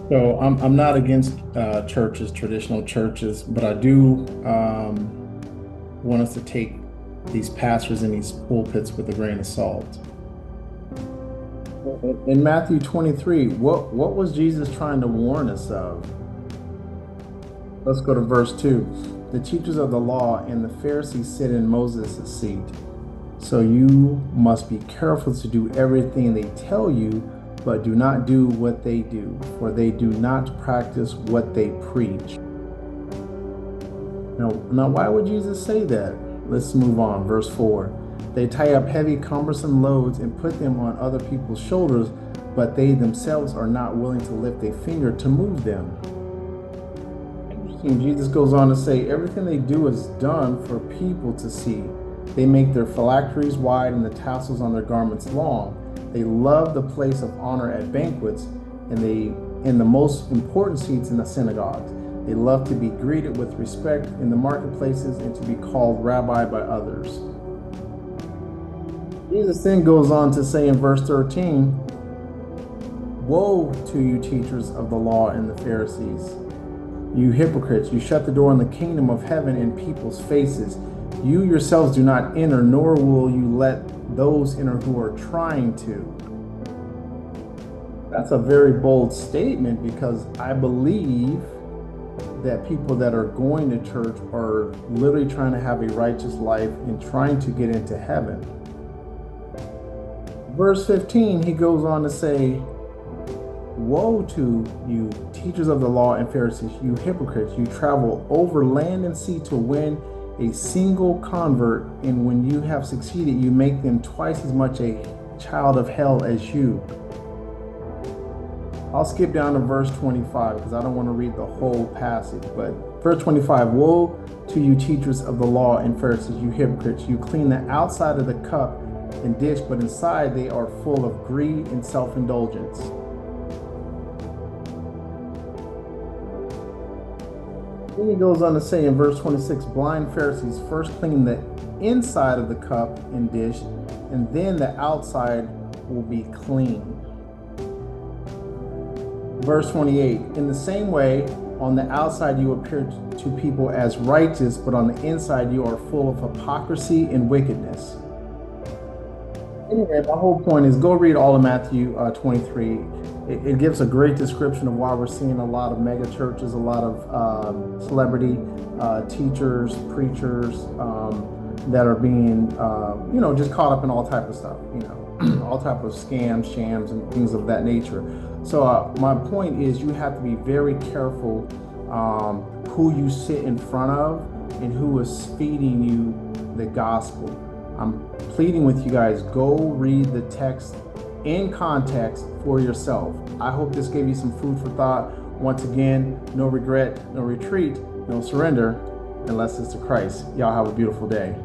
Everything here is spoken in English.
So I'm not against churches, traditional churches, but I do want us to take these pastors in these pulpits with a grain of salt. In Matthew 23, what was Jesus trying to warn us of? Let's go to verse 2. The teachers of the law and the Pharisees sit in Moses' seat. So you must be careful to do everything they tell you, but do not do what they do, for they do not practice what they preach. Now, why would Jesus say that? Let's move on. Verse 4. They tie up heavy, cumbersome loads and put them on other people's shoulders, but they themselves are not willing to lift a finger to move them. Interesting. Jesus goes on to say everything they do is done for people to see. They make their phylacteries wide and the tassels on their garments long. They love the place of honor at banquets and they in the most important seats in the synagogues. They love to be greeted with respect in the marketplaces and to be called rabbi by others. Jesus then goes on to say in verse 13, woe to you, teachers of the law and the Pharisees, you hypocrites, you shut the door on the kingdom of heaven in people's faces. You yourselves do not enter, nor will you let those enter who are trying to. That's a very bold statement because I believe that people that are going to church are literally trying to have a righteous life and trying to get into heaven. Verse 15, he goes on to say, woe to you, teachers of the law and Pharisees, you hypocrites, you travel over land and sea to win a single convert, and when you have succeeded, you make them twice as much a child of hell as you. I'll skip down to verse 25 because I don't want to read the whole passage, but verse 25, woe to you, teachers of the law and Pharisees, you hypocrites, you clean the outside of the cup and dish, but inside they are full of greed and self-indulgence. Then he goes on to say in verse 26, blind Pharisees, first clean the inside of the cup and dish, and then the outside will be clean. Verse 28, in the same way, on the outside you appear to people as righteous, but on the inside you are full of hypocrisy and wickedness. Anyway, my whole point is go read all of Matthew 23. It gives a great description of why we're seeing a lot of mega churches, a lot of celebrity teachers, preachers that are being, just caught up in all type of stuff, all type of scams, shams, and things of that nature. So my point is you have to be very careful who you sit in front of and who is feeding you the gospel. I'm pleading with you guys, go read the text in context for yourself. I hope this gave you some food for thought. Once again, no regret, no retreat, no surrender, unless it's to Christ. Y'all have a beautiful day.